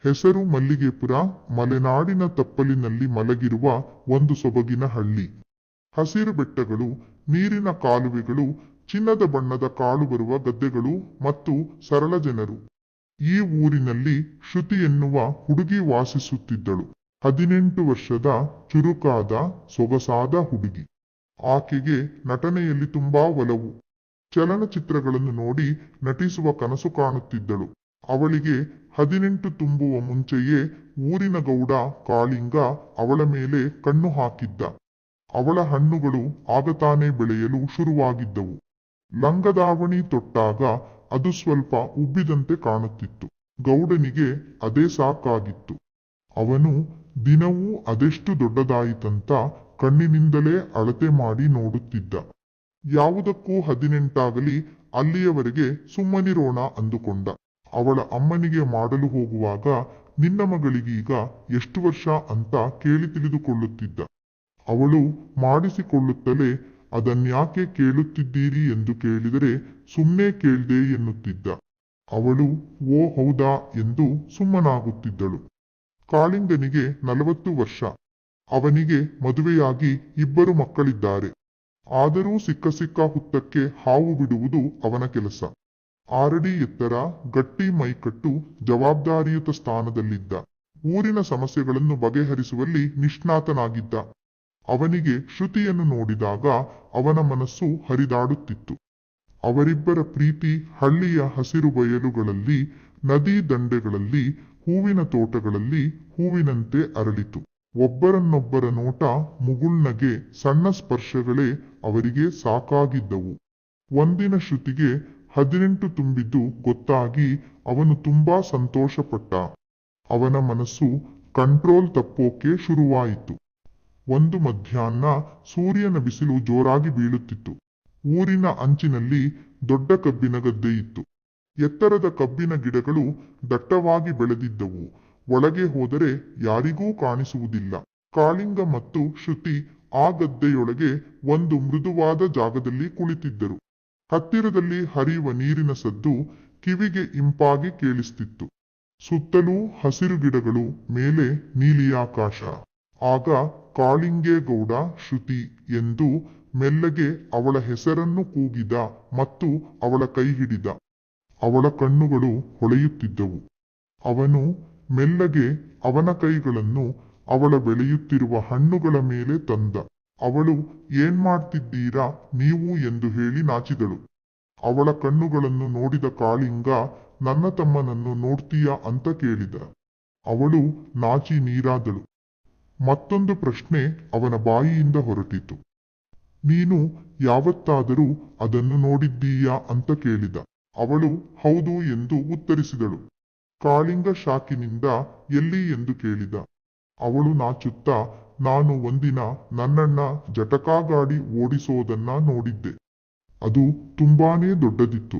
ಹೆಸರು ಮಲ್ಲಿಗೆಪುರ, ಮಲೆನಾಡಿನ ತಪ್ಪಲಿನಲ್ಲಿ ಮಲಗಿರುವ ಒಂದು ಸೊಬಗಿನ ಹಳ್ಳಿ. ಹಸಿರು ಬೆಟ್ಟಗಳು, ನೀರಿನ ಕಾಲುವೆಗಳು, ಚಿನ್ನದ ಬಣ್ಣದ ಕಾಳು ಬರುವ ಗದ್ದೆಗಳು ಮತ್ತು ಸರಳ ಜನರು. ಈ ಊರಿನಲ್ಲಿ ಶ್ರುತಿ ಎನ್ನುವ ಹುಡುಗಿ ವಾಸಿಸುತ್ತಿದ್ದಳು. 18 ವರ್ಷದ ಚುರುಕಾದ ಸೊಗಸಾದ ಹುಡುಗಿ. ಆಕೆಗೆ ನಟನೆಯಲ್ಲಿ ತುಂಬಾ ಒಲವು. ಚಲನಚಿತ್ರಗಳನ್ನು ನೋಡಿ ನಟಿಸುವ ಕನಸು ಕಾಣುತ್ತಿದ್ದಳು. ಅವಳಿಗೆ 18 ತುಂಬುವ ಮುಂಚೆಯೇ ಊರಿನ ಗೌಡ ಕಾಳಿಂಗ ಅವಳ ಮೇಲೆ ಕಣ್ಣು ಹಾಕಿದ್ದ. ಅವಳ ಹಣ್ಣುಗಳು ಆಗತಾನೆ ಬೆಳೆಯಲು ಶುರುವಾಗಿದ್ದವು. ಲಂಗದಾವಣಿ ತೊಟ್ಟಾಗ ಅದು ಸ್ವಲ್ಪ ಉಬ್ಬಿದಂತೆ ಕಾಣುತ್ತಿತ್ತು. ಗೌಡನಿಗೆ ಅದೇ ಸಾಕಾಗಿತ್ತು. ಅವನು ದಿನವೂ ಅದೆಷ್ಟು ದೊಡ್ಡದಾಯಿತಂತ ಕಣ್ಣಿನಿಂದಲೇ ಅಳತೆ ಮಾಡಿ ನೋಡುತ್ತಿದ್ದ. ಯಾವುದಕ್ಕೂ 18 ಅಲ್ಲಿಯವರೆಗೆ ಸುಮ್ಮನಿರೋಣ ಅಂದುಕೊಂಡ. ಅವಳ ಅಮ್ಮನಿಗೆ ಮಾಡಲು ಹೋಗುವಾಗ ನಿನ್ನ ಮಗಳಿಗೀಗ ಎಷ್ಟು ವರ್ಷ ಅಂತ ಕೇಳಿ ತಿಳಿದುಕೊಳ್ಳುತ್ತಿದ್ದ. ಅವಳು ಮಾಡಿಸಿಕೊಳ್ಳುತ್ತಲೇ ಅದನ್ಯಾಕೆ ಕೇಳುತ್ತಿದ್ದೀರಿ ಎಂದು ಕೇಳಿದರೆ ಸುಮ್ನೆ ಕೇಳ್ದೆ ಎನ್ನುತ್ತಿದ್ದ. ಅವಳು ಓ ಹೌದಾ ಎಂದು ಸುಮ್ಮನಾಗುತ್ತಿದ್ದಳು. ಕಾಳಿಂಗನಿಗೆ 40 ವರ್ಷ. ಅವನಿಗೆ ಮದುವೆಯಾಗಿ 2 ಮಕ್ಕಳಿದ್ದಾರೆ. ಆದರೂ ಸಿಕ್ಕ ಹುತ್ತಕ್ಕೆ ಹಾವು ಬಿಡುವುದು ಅವನ ಕೆಲಸ. 6 ಅಡಿ ಎತ್ತರ, ಗಟ್ಟಿ ಮೈಕಟ್ಟು, ಜವಾಬ್ದಾರಿಯುತ ಸ್ಥಾನದಲ್ಲಿದ್ದ. ಊರಿನ ಸಮಸ್ಯೆಗಳನ್ನು ಬಗೆಹರಿಸುವಲ್ಲಿ ನಿಷ್ಣಾತನಾಗಿದ್ದ. ಅವನಿಗೆ ಶ್ರುತಿಯನ್ನು ನೋಡಿದಾಗ ಅವನ ಮನಸ್ಸು ಹರಿದಾಡುತ್ತಿತ್ತು. ಅವರಿಬ್ಬರ ಪ್ರೀತಿ ಹಳ್ಳಿಯ ಹಸಿರು ಬಯಲುಗಳಲ್ಲಿ, ನದಿ ದಂಡೆಗಳಲ್ಲಿ, ಹೂವಿನ ತೋಟಗಳಲ್ಲಿ ಹೂವಿನಂತೆ ಅರಳಿತು. ಒಬ್ಬರನ್ನೊಬ್ಬರ ನೋಟ, ಮುಗುಳ್ನಗೆ, ಸಣ್ಣ ಸ್ಪರ್ಶಗಳೇ ಅವರಿಗೆ ಸಾಕಾಗಿದ್ದವು. ಒಂದಿನ ಶ್ರುತಿಗೆ 18 ತುಂಬಿದ್ದು ಗೊತ್ತಾಗಿ ಅವನು ತುಂಬಾ ಸಂತೋಷಪಟ್ಟ. ಅವನ ಮನಸ್ಸು ಕಂಟ್ರೋಲ್ ತಪ್ಪೋಕೆ ಶುರುವಾಯಿತು. ಒಂದು ಮಧ್ಯಾಹ್ನ ಸೂರ್ಯನ ಬಿಸಿಲು ಜೋರಾಗಿ ಬೀಳುತ್ತಿತ್ತು. ಊರಿನ ಅಂಚಿನಲ್ಲಿ ದೊಡ್ಡ ಕಬ್ಬಿನ ಗದ್ದೆಯಿತ್ತು. ಎತ್ತರದ ಕಬ್ಬಿನ ಗಿಡಗಳು ದಟ್ಟವಾಗಿ ಬೆಳೆದಿದ್ದವು. ಒಳಗೆ ಹೋದರೆ ಯಾರಿಗೂ ಕಾಣಿಸುವುದಿಲ್ಲ. ಕಾಳಿಂಗ ಮತ್ತು ಶ್ರುತಿ ಆ ಗದ್ದೆಯೊಳಗೆ ಒಂದು ಮೃದುವಾದ ಜಾಗದಲ್ಲಿ ಕುಳಿತಿದ್ದರು. ಹತ್ತಿರದಲ್ಲಿ ಹರಿಯುವ ನೀರಿನ ಸದ್ದು ಕಿವಿಗೆ ಇಂಪಾಗಿ ಕೇಳಿಸ್ತಿತ್ತು. ಸುತ್ತಲೂ ಹಸಿರು ಗಿಡಗಳು, ಮೇಲೆ ನೀಲಿಯಾಕಾಶ. ಆಗ ಕಾಳಿಂಗೇಗೌಡ ಶ್ರುತಿ ಎಂದು ಮೆಲ್ಲಗೆ ಅವಳ ಹೆಸರನ್ನು ಕೂಗಿದ ಮತ್ತು ಅವಳ ಕೈ ಹಿಡಿದ. ಅವಳ ಕಣ್ಣುಗಳು ಹೊಳೆಯುತ್ತಿದ್ದವು. ಅವನು ಮೆಲ್ಲಗೆ ಅವನ ಕೈಗಳನ್ನು ಅವಳ ಬೆಳೆಯುತ್ತಿರುವ ಹಣ್ಣುಗಳ ಮೇಲೆ ತಂದ. ಅವಳು ಏನ್ ಮಾಡ್ತಿದ್ದೀರಾ ನೀವು ಎಂದು ಹೇಳಿ ನಾಚಿದಳು. ಅವಳ ಕಣ್ಣುಗಳನ್ನು ನೋಡಿದ ಕಾಳಿಂಗ ನನ್ನ ತಮ್ಮನನ್ನು ನೋಡ್ತೀಯಾ ಅಂತ ಕೇಳಿದ. ಅವಳು ನಾಚಿ ನೀರಾದಳು. ಮತ್ತೊಂದು ಪ್ರಶ್ನೆ ಅವನ ಬಾಯಿಯಿಂದ ಹೊರಟಿತು. ನೀನು ಯಾವತ್ತಾದರೂ ಅದನ್ನು ನೋಡಿದ್ದೀಯಾ ಅಂತ ಕೇಳಿದ. ಅವಳು ಹೌದು ಎಂದು ಉತ್ತರಿಸಿದಳು. ಕಾಳಿಂಗ ಶಾಕಿನಿಂದ ಎಲ್ಲಿ ಎಂದು ಕೇಳಿದ. ಅವಳು ನಾಚುತ್ತಾ ನಾನು ಒಂದಿನ ನನ್ನಣ್ಣ ಜಟಕಾ ಗಾಡಿ ಓಡಿಸೋದನ್ನ ನೋಡಿದ್ದೆ. ಅದು ತುಂಬಾನೇ ದೊಡ್ಡದಿತ್ತು.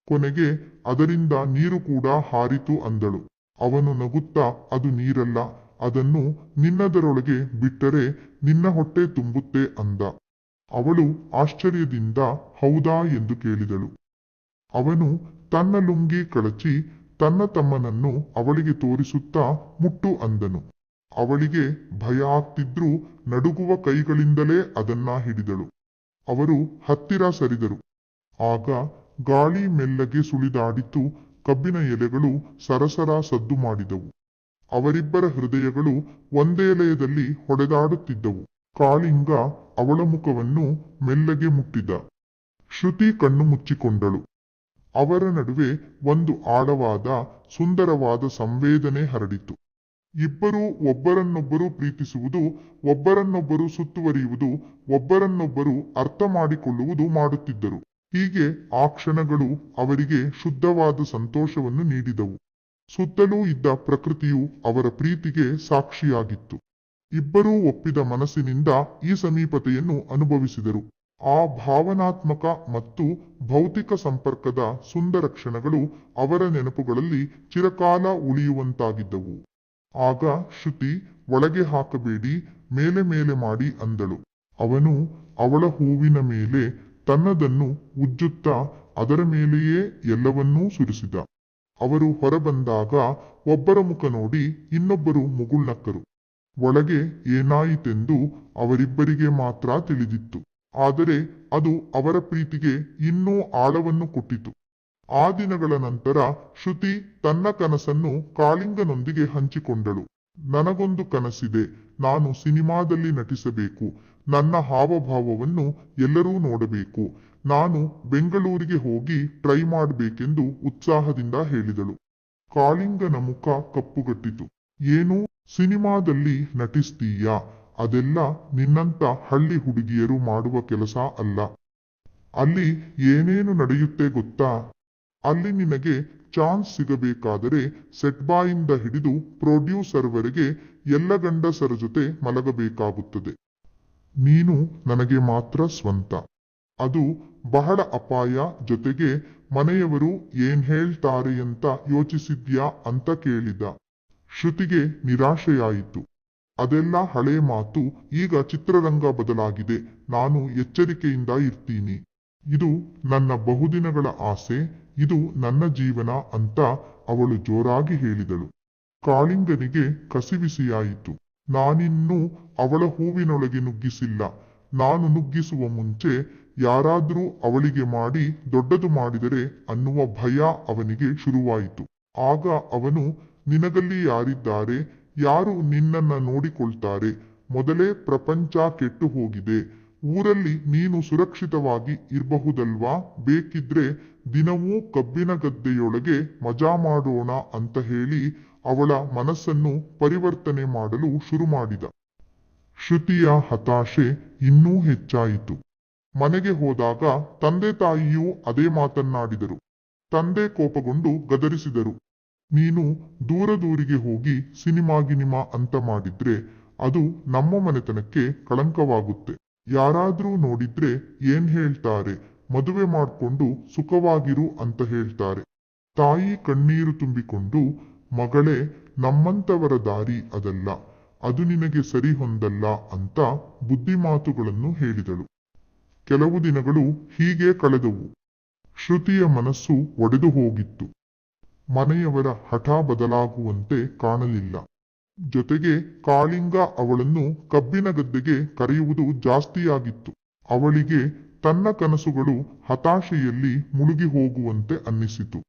ಕೊನೆಗೆ ಅದರಿಂದ ನೀರು ಕೂಡ ಹಾರಿತು ಅಂದಳು. ಅವನು ನಗುತ್ತಾ ಅದು ನೀರಲ್ಲ, ಅದನ್ನು ನಿನ್ನದರೊಳಗೆ ಬಿಟ್ಟರೆ ನಿನ್ನ ಹೊಟ್ಟೆ ತುಂಬುತ್ತೆ ಅಂದ. ಅವಳು ಆಶ್ಚರ್ಯದಿಂದ ಹೌದಾ ಎಂದು ಕೇಳಿದಳು. ಅವನು ತನ್ನ ಲುಂಗಿ ಕಳಚಿ ತನ್ನ ತಮ್ಮನನ್ನು ಅವಳಿಗೆ ತೋರಿಸುತ್ತಾ ಮುಟ್ಟು ಅಂದನು. ಅವಳಿಗೆ ಭಯ ಆಗ್ತಿದ್ರೂ ನಡುಗುವ ಕೈಗಳಿಂದಲೇ ಅದನ್ನ ಹಿಡಿದಳು. ಅವರು ಹತ್ತಿರ ಸರಿದರು. ಆಗ ಗಾಳಿ ಮೆಲ್ಲಗೆ ಸುಳಿದಾಡಿತು. ಕಬ್ಬಿನ ಎಲೆಗಳು ಸರಸರ ಸದ್ದು ಮಾಡಿದವು. ಅವರಿಬ್ಬರ ಹೃದಯಗಳು ಒಂದೇ ಲಯದಲ್ಲಿ ಹೊಡೆದಾಡುತ್ತಿದ್ದವು. ಕಾಳಿಂಗ ಅವಳ ಮುಖವನ್ನು ಮೆಲ್ಲಗೆ ಮುಟ್ಟಿದ. ಶ್ರುತಿ ಕಣ್ಣು ಮುಚ್ಚಿಕೊಂಡಳು. ಅವರ ನಡುವೆ ಒಂದು ಆಳವಾದ, ಸುಂದರವಾದ ಸಂವೇದನೆ ಹರಡಿತು. ಇಬ್ಬರೂ ಒಬ್ಬರನ್ನೊಬ್ಬರು ಪ್ರೀತಿಸುವುದು, ಒಬ್ಬರನ್ನೊಬ್ಬರು ಸುತ್ತುವರಿಯುವುದು, ಒಬ್ಬರನ್ನೊಬ್ಬರು ಅರ್ಥ ಮಾಡಿಕೊಳ್ಳುವುದು ಮಾಡುತ್ತಿದ್ದರು. ಹೀಗೆ ಆ ಕ್ಷಣಗಳು ಅವರಿಗೆ ಶುದ್ಧವಾದ ಸಂತೋಷವನ್ನು ನೀಡಿದವು. ಸುತ್ತಲೂ ಇದ್ದ ಪ್ರಕೃತಿಯು ಅವರ ಪ್ರೀತಿಗೆ ಸಾಕ್ಷಿಯಾಗಿತ್ತು. ಇಬ್ಬರೂ ಒಪ್ಪಿದ ಮನಸ್ಸಿನಿಂದ ಈ ಸಮೀಪತೆಯನ್ನು ಅನುಭವಿಸಿದರು. ಆ ಭಾವನಾತ್ಮಕ ಮತ್ತು ಭೌತಿಕ ಸಂಪರ್ಕದ ಸುಂದರ ಕ್ಷಣಗಳು ಅವರ ನೆನಪುಗಳಲ್ಲಿ ಚಿರಕಾಲ ಉಳಿಯುವಂತಾಗಿದ್ದವು. ಆಗ ಶ್ರುತಿ ಒಳಗೆ ಹಾಕಬೇಡಿ, ಮೇಲೆ ಮೇಲೆ ಮಾಡಿ ಅಂದಳು. ಅವನು ಅವಳ ಹೂವಿನ ಮೇಲೆ ತನ್ನದನ್ನು ಉಜ್ಜುತ್ತಾ ಅದರ ಮೇಲೆಯೇ ಎಲ್ಲವನ್ನೂ ಸುರಿಸಿದ. ಅವರು ಹೊರಬಂದಾಗ ಒಬ್ಬರ ಮುಖ ನೋಡಿ ಇನ್ನೊಬ್ಬರು ಮುಗುಳ್ನಕ್ಕರು. ಒಳಗೆ ಏನಾಯಿತೆಂದು ಅವರಿಬ್ಬರಿಗೆ ಮಾತ್ರ ತಿಳಿದಿತ್ತು. ಆದರೆ ಅದು ಅವರ ಪ್ರೀತಿಗೆ ಇನ್ನೂ ಆಳವನ್ನು ಕೊಟ್ಟಿತು. ಆ ದಿನಗಳ ನಂತರ ಶ್ರುತಿ ತನ್ನ ಕನಸನ್ನು ಕಾಳಿಂಗನೊಂದಿಗೆ ಹಂಚಿಕೊಂಡಳು. ನನಗೊಂದು ಕನಸಿದೆ. ನಾನು ಸಿನಿಮಾದಲ್ಲಿ ನಟಿಸಬೇಕು. ನನ್ನ ಹಾವಭಾವವನ್ನು ಎಲ್ಲರೂ ನೋಡಬೇಕು. ನಾನು ಬೆಂಗಳೂರಿಗೆ ಹೋಗಿ ಟ್ರೈ ಮಾಡಬೇಕೆಂದು ಉತ್ಸಾಹದಿಂದ ಹೇಳಿದಳು. ಕಾಳಿಂಗನ ಮುಖ ಕಪ್ಪುಗಟ್ಟಿತು. ಏನು, ಸಿನಿಮಾದಲ್ಲಿ ನಟಿಸ್ತೀಯಾ? ಅದೆಲ್ಲ ನಿನ್ನಂತ ಹಳ್ಳಿ ಹುಡುಗಿಯರು ಮಾಡುವ ಕೆಲಸ ಅಲ್ಲ. ಅಲ್ಲಿ ಏನೇನು ನಡೆಯುತ್ತೆ ಗೊತ್ತಾ? ಅಲ್ಲಿ ನಿನಗೆ ಚಾನ್ಸ್ ಸಿಗಬೇಕಾದರೆ ಸೆಟ್ ಬಾಯಿಂದ ಹಿಡಿದು ಪ್ರೊಡ್ಯೂಸರ್ ವರೆಗೆ ಎಲ್ಲ ಗಂಡಸರ ಜೊತೆ ಮಲಗಬೇಕಾಗುತ್ತದೆ. ನೀನು ನನಗೆ ಮಾತ್ರ ಸ್ವಂತ. ಅದು ಬಹಳ ಅಪಾಯ. ಜೊತೆಗೆ ಮನೆಯವರು ಏನ್ ಹೇಳ್ತಾರೆ ಅಂತ ಯೋಚಿಸಿದ್ಯಾ ಅಂತ ಕೇಳಿದ. ಶ್ರುತಿಗೆ ನಿರಾಶೆಯಾಯಿತು. ಅದೆಲ್ಲ ಹಳೆ ಮಾತು. ಈಗ ಚಿತ್ರರಂಗ ಬದಲಾಗಿದೆ. ನಾನು ಎಚ್ಚರಿಕೆಯಿಂದ ಇರ್ತೀನಿ. ಇದು ನನ್ನ ಬಹುದಿನಗಳ ಆಸೆ. ಇದು ನನ್ನ ಜೀವನ ಅಂತ ಅವಳು ಜೋರಾಗಿ ಹೇಳಿದಳು. ಕಾಳಿಂಗನಿಗೆ ಕಸಿವಿಸಿಯಾಯಿತು. ನಾನಿನ್ನೂ ಅವಳ ಹೂವಿನೊಳಗೆ ನುಗ್ಗಿಸಿಲ್ಲ. ನಾನು ನುಗ್ಗಿಸುವ ಮುಂಚೆ ಯಾರಾದ್ರೂ ಅವಳಿಗೆ ಮಾಡಿ ದೊಡ್ಡದು ಮಾಡಿದರೆ ಅನ್ನುವ ಭಯ ಅವನಿಗೆ ಶುರುವಾಯಿತು. ಆಗ ಅವನು, ನಿನಗಲ್ಲಿ ಯಾರಿದ್ದಾರೆ? ಯಾರು ನಿನ್ನನ್ನ ನೋಡಿಕೊಳ್ತಾರೆ? ಮೊದಲೇ ಪ್ರಪಂಚ ಕೆಟ್ಟು ಹೋಗಿದೆ. ಊರಲ್ಲಿ ನೀನು ಸುರಕ್ಷಿತವಾಗಿ ಇರಬಹುದಲ್ವಾ? ಬೇಕಿದ್ರೆ ದಿನವೂ ಕಬ್ಬಿನ ಗದ್ದೆಯೊಳಗೆ ಮಜಾ ಮಾಡೋಣ ಅಂತ ಹೇಳಿ ಅವಳ ಮನಸ್ಸನ್ನು ಪರಿವರ್ತನೆ ಮಾಡಲು ಶುರು ಮಾಡಿದ. ಶ್ರುತಿಯ ಹತಾಶೆ ಇನ್ನೂ ಹೆಚ್ಚಾಯಿತು. ಮನೆಗೆ ಹೋದಾಗ ತಂದೆ ತಾಯಿಯೂ ಅದೇ ಮಾತನ್ನಾಡಿದರು. ತಂದೆ ಕೋಪಗೊಂಡು ಗದರಿಸಿದರು. ನೀನು ದೂರದೂರಿಗೆ ಹೋಗಿ ಸಿನಿಮಾ ಅಂತ ಮಾಡಿದ್ರೆ ಅದು ನಮ್ಮ ಮನೆತನಕ್ಕೆ ಕಳಂಕವಾಗುತ್ತೆ. ಯಾರಾದ್ರೂ ನೋಡಿದ್ರೆ ಏನ್ ಹೇಳ್ತಾರೆ? ಮದುವೆ ಮಾಡ್ಕೊಂಡು ಸುಖವಾಗಿರು ಅಂತ ಹೇಳ್ತಾರೆ. ತಾಯಿ ಕಣ್ಣೀರು ತುಂಬಿಕೊಂಡು, ಮಗಳೇ, ನಮ್ಮಂತವರ ದಾರಿ ಅದಲ್ಲ. ಅದು ನಿನಗೆ ಸರಿ ಹೊಂದಲ್ಲ ಅಂತ ಬುದ್ಧಿಮಾತುಗಳನ್ನು ಹೇಳಿದಳು. ಕೆಲವು ದಿನಗಳು ಹೀಗೆ ಕಳೆದವು. ಶ್ರುತಿಯ ಮನಸ್ಸು ಒಡೆದು ಹೋಗಿತ್ತು. ಮನೆಯವರ ಹಠ ಬದಲಾಗುವಂತೆ ಕಾಣಲಿಲ್ಲ. ಜೊತೆಗೆ ಕಾಳಿಂಗ ಅವಳನ್ನು ಕಬ್ಬಿನ ಗದ್ದೆಗೆ ಕರೆಯುವುದು ಜಾಸ್ತಿಯಾಗಿತ್ತು. ಅವಳಿಗೆ ತನ್ನ ಕನಸುಗಳು ಹತಾಶೆಯಲ್ಲಿ ಮುಳುಗಿ ಹೋಗುವಂತೆ ಅನ್ನಿಸಿತು.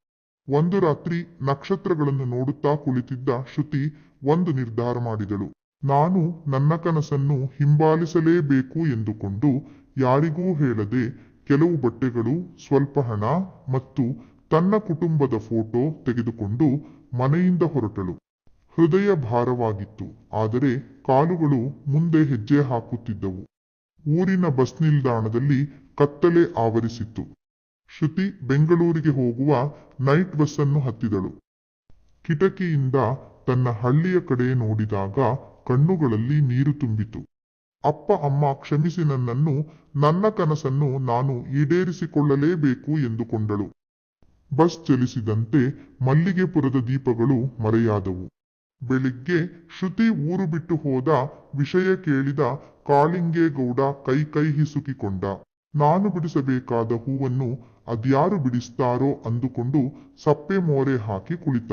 ಒಂದು ರಾತ್ರಿ ನಕ್ಷತ್ರಗಳನ್ನು ನೋಡುತ್ತಾ ಕುಳಿತಿದ್ದ ಶ್ರುತಿ ಒಂದು ನಿರ್ಧಾರ ಮಾಡಿದಳು. ನಾನು ನನ್ನ ಕನಸನ್ನು ಹಿಂಬಾಲಿಸಲೇಬೇಕು ಎಂದುಕೊಂಡು ಯಾರಿಗೂ ಹೇಳದೆ ಕೆಲವು ಬಟ್ಟೆಗಳು, ಸ್ವಲ್ಪ ಹಣ ಮತ್ತು ತನ್ನ ಕುಟುಂಬದ ಫೋಟೋ ತೆಗೆದುಕೊಂಡು ಮನೆಯಿಂದ ಹೊರಟಳು. ಹೃದಯ ಭಾರವಾಗಿತ್ತು. ಆದರೆ ಕಾಲುಗಳು ಮುಂದೆ ಹೆಜ್ಜೆ ಹಾಕುತ್ತಿದ್ದವು. ಊರಿನ ಬಸ್ ನಿಲ್ದಾಣದಲ್ಲಿ ಕತ್ತಲೆ ಆವರಿಸಿತ್ತು. ಶ್ರುತಿ ಬೆಂಗಳೂರಿಗೆ ಹೋಗುವ ನೈಟ್ ಬಸ್ಸನ್ನು ಹತ್ತಿದಳು. ಕಿಟಕಿಯಿಂದ ತನ್ನ ಹಳ್ಳಿಯ ಕಡೆ ನೋಡಿದಾಗ ಕಣ್ಣುಗಳಲ್ಲಿ ನೀರು ತುಂಬಿತು. ಅಪ್ಪ ಅಮ್ಮ ಕ್ಷಮಿಸಿ ನನ್ನನ್ನು, ನನ್ನ ಕನಸನ್ನು ನಾನು ಈಡೇರಿಸಿಕೊಳ್ಳಲೇಬೇಕು ಎಂದುಕೊಂಡಳು. ಬಸ್ ಚಲಿಸಿದಂತೆ ಮಲ್ಲಿಗೆಪುರದ ದೀಪಗಳು ಮರೆಯಾದವು. ಬೆಳಿಗ್ಗೆ ಶ್ರುತಿ ಊರು ಬಿಟ್ಟು ಹೋದ ವಿಷಯ ಕೇಳಿದ ಕಾಳಿಂಗೇಗೌಡ ಕೈ ಹಿಸುಕಿಕೊಂಡ. ನಾನು ಬಿಡಿಸಬೇಕಾದ ಹೂವನ್ನು ಅದ್ಯಾರು ಬಿಡಿಸ್ತಾರೋ ಅಂದುಕೊಂಡು ಸಪ್ಪೆ ಮೋರೆ ಹಾಕಿ ಕುಳಿತ.